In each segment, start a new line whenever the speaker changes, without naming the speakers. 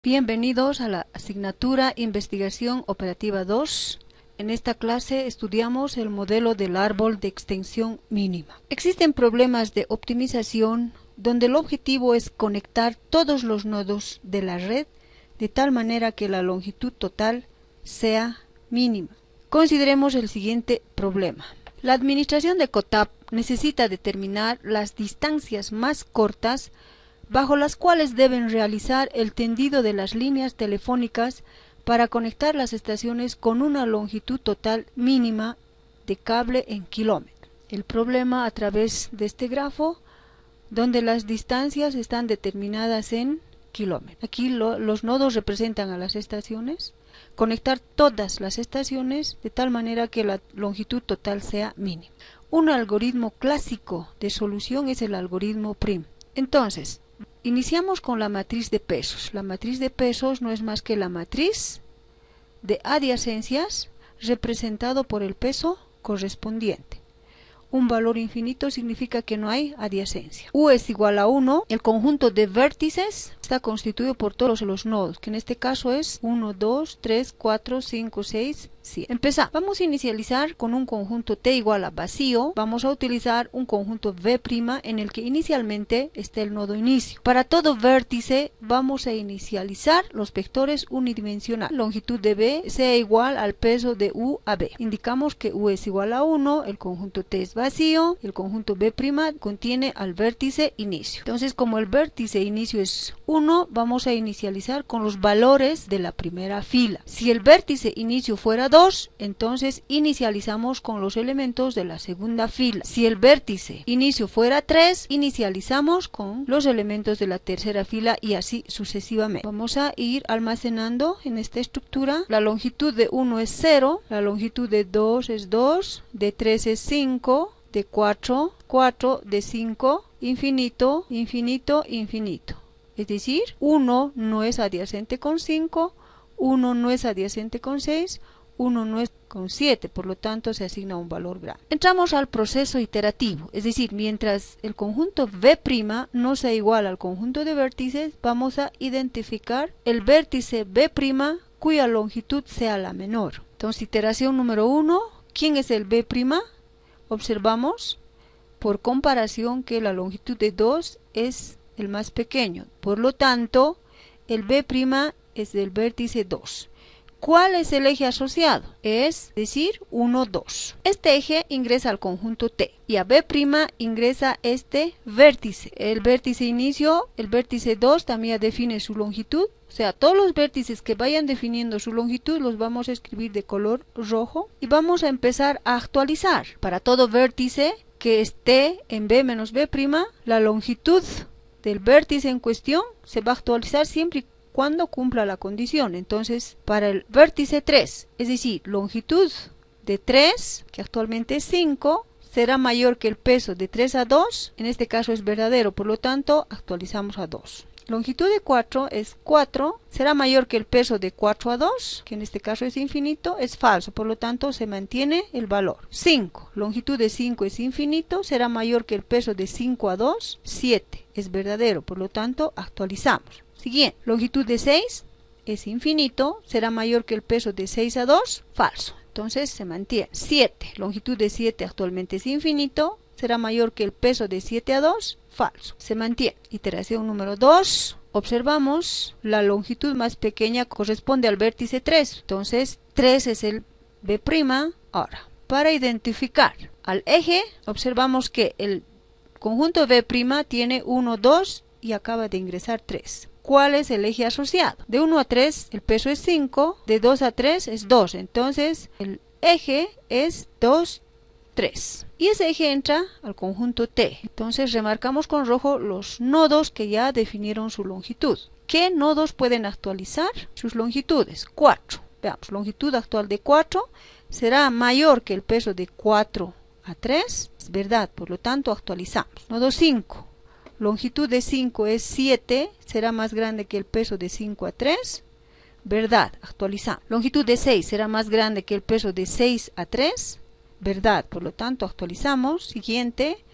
Bienvenidos a la asignatura Investigación Operativa 2. En esta clase estudiamos el modelo del árbol de extensión mínima. Existen problemas de optimización donde el objetivo es conectar todos los nodos de la red de tal manera que la longitud total sea mínima. Consideremos el siguiente problema. La administración de COTAP necesita determinar las distancias más cortas bajo las cuales deben realizar el tendido de las líneas telefónicas para conectar las estaciones con una longitud total mínima de cable en kilómetros. El problema a través de este grafo, donde las distancias están determinadas en kilómetros. Aquí los nodos representan a las estaciones. Conectar todas las estaciones de tal manera que la longitud total sea mínima. Un algoritmo clásico de solución es el algoritmo PRIM. Entonces, iniciamos con la matriz de pesos. La matriz de pesos no es más que la matriz de adyacencias representado por el peso correspondiente. Un valor infinito significa que no hay adyacencia. U es igual a 1. El conjunto de vértices está constituido por todos los nodos, que en este caso es 1, 2, 3, 4, 5, 6, 7. Empezamos. Vamos a inicializar con un conjunto T igual a vacío. Vamos a utilizar un conjunto V' en el que inicialmente está el nodo inicio. Para todo vértice vamos a inicializar los vectores unidimensionales. Longitud de V sea igual al peso de U a B. Indicamos que U es igual a 1, el conjunto T es vacío, el conjunto V' contiene al vértice inicio. Entonces, como el vértice inicio es 1, vamos a inicializar con los valores de la primera fila. Si el vértice inicio fuera 2, entonces inicializamos con los elementos de la segunda fila. Si el vértice inicio fuera 3, inicializamos con los elementos de la tercera fila y así sucesivamente. Vamos a ir almacenando en esta estructura. La longitud de 1 es 0, la longitud de 2 es 2, de 3 es 5, de 4, 4, de 5, infinito, infinito, infinito. Es decir, 1 no es adyacente con 5, 1 no es adyacente con 6, 1 no es con 7, por lo tanto se asigna un valor grande. Entramos al proceso iterativo, es decir, mientras el conjunto V' no sea igual al conjunto de vértices, vamos a identificar el vértice V' cuya longitud sea la menor. Entonces, iteración número 1, ¿quién es el V'? Observamos por comparación que la longitud de 2 es el más pequeño, por lo tanto el V' es del vértice 2. ¿Cuál es el eje asociado? Es decir, 1, 2. Este eje ingresa al conjunto T y a V' ingresa este vértice. El vértice inicio, el vértice 2 también define su longitud. O sea, todos los vértices que vayan definiendo su longitud los vamos a escribir de color rojo y vamos a empezar a actualizar. Para todo vértice que esté en B menos V', la longitud del vértice en cuestión se va a actualizar siempre y cuando cumpla la condición. Entonces, para el vértice 3, es decir, longitud de 3, que actualmente es 5, será mayor que el peso de 3 a 2, en este caso es verdadero, por lo tanto actualizamos a 2. Longitud de 4 es 4, será mayor que el peso de 4 a 2, que en este caso es infinito, es falso, por lo tanto se mantiene el valor. 5, longitud de 5 es infinito, será mayor que el peso de 5 a 2, 7, es verdadero, por lo tanto actualizamos. Siguiente, longitud de 6 es infinito, será mayor que el peso de 6 a 2, falso, entonces se mantiene. 7, longitud de 7 actualmente es infinito, será mayor que el peso de 7 a 2, falso, se mantiene. Iteración número 2, observamos la longitud más pequeña corresponde al vértice 3, entonces 3 es el V'. Ahora, para identificar al eje, observamos que el conjunto V' tiene 1, 2 y acaba de ingresar 3. ¿Cuál es el eje asociado? De 1 a 3 el peso es 5, de 2 a 3 es 2, entonces el eje es 2, 3. Y ese eje entra al conjunto T. Entonces remarcamos con rojo los nodos que ya definieron su longitud. ¿Qué nodos pueden actualizar sus longitudes? 4. Veamos, longitud actual de 4 será mayor que el peso de 4 a 3. Es verdad, por lo tanto actualizamos. Nodo 5. Longitud de 5 es 7, será más grande que el peso de 5 a 3. Verdad, actualizamos. Longitud de 6 será más grande que el peso de 6 a 3. Verdad, por lo tanto actualizamos. Siguiente,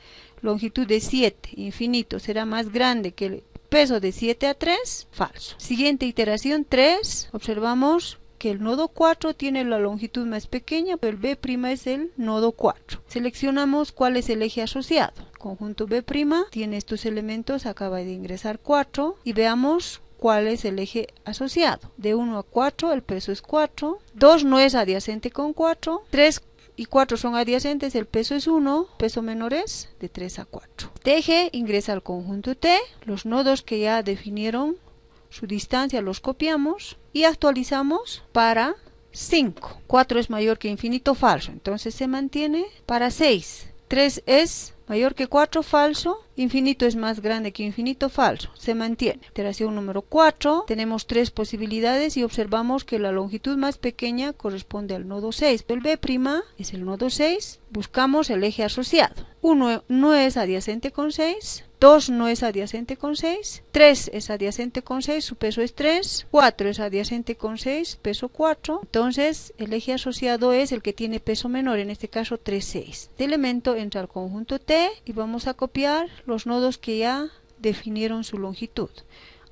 longitud de 7, infinito, será más grande que el peso de 7 a 3, falso. Siguiente iteración 3, observamos que el nodo 4 tiene la longitud más pequeña, pero el B' es el nodo 4. Seleccionamos cuál es el eje asociado. Conjunto B' tiene estos elementos, acaba de ingresar 4 y veamos cuál es el eje asociado. De 1 a 4 el peso es 4, 2 no es adyacente con 4, 3 y 4 son adyacentes, el peso es 1, peso menor es de 3 a 4. Este eje ingresa al conjunto T, los nodos que ya definieron su distancia los copiamos y actualizamos para 5. 4 es mayor que infinito, falso, entonces se mantiene. Para 6, 3 es mayor que 4, falso, infinito es más grande que infinito, falso, se mantiene. Iteración número 4, tenemos 3 posibilidades y observamos que la longitud más pequeña corresponde al nodo 6. El B' es el nodo 6, buscamos el eje asociado. 1 no es adyacente con 6, 2 no es adyacente con 6, 3 es adyacente con 6, su peso es 3, 4 es adyacente con 6, peso 4, entonces el eje asociado es el que tiene peso menor, en este caso 3, 6. Este elemento entra al conjunto T y vamos a copiar los nodos que ya definieron su longitud.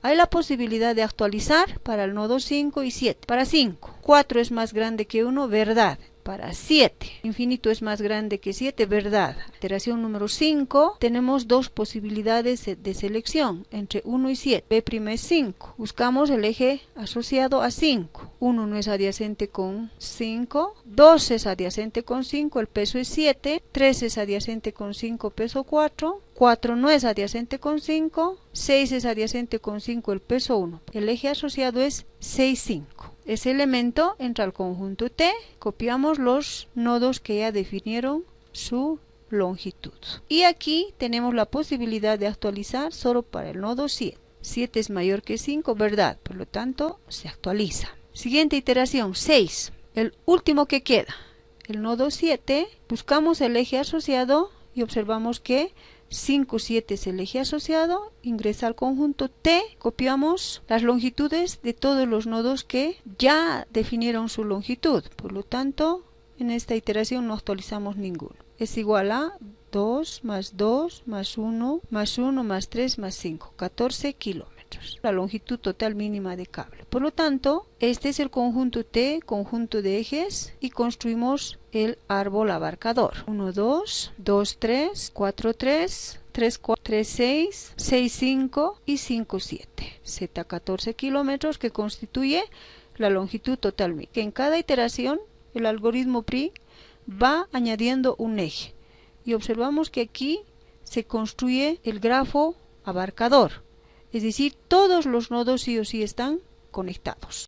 Hay la posibilidad de actualizar para el nodo 5 y 7. Para 5, 4 es más grande que 1, verdad. Para 7, infinito es más grande que 7, verdad. Iteración número 5, tenemos dos posibilidades de selección entre 1 y 7. B' es 5. Buscamos el eje asociado a 5. 1 no es adyacente con 5. 2 es adyacente con 5, el peso es 7. 3 es adyacente con 5, peso 4. 4 no es adyacente con 5. 6 es adyacente con 5, el peso 1. El eje asociado es 6, 5. Ese elemento entra al conjunto T, copiamos los nodos que ya definieron su longitud. Y aquí tenemos la posibilidad de actualizar solo para el nodo 7. 7 es mayor que 5, verdad, por lo tanto se actualiza. Siguiente iteración, 6, el último que queda. El nodo 7, buscamos el eje asociado y observamos que 5, 7 es el eje asociado, ingresa al conjunto T, copiamos las longitudes de todos los nodos que ya definieron su longitud, por lo tanto en esta iteración no actualizamos ninguno. Es igual a 2 más 2 más 1 más 1 más 3 más 5, 14 kilómetros, la longitud total mínima de cable. Por lo tanto, este es el conjunto T, conjunto de ejes, y construimos el árbol abarcador. 1, 2, 2, 3, 4, 3, 3, 4, 3, 6, 6, 5 y 5, 7. Z 14 kilómetros que constituye la longitud total. Que en cada iteración el algoritmo PRI va añadiendo un eje. Y observamos que aquí se construye el grafo abarcador. Es decir, todos los nodos sí o sí están conectados.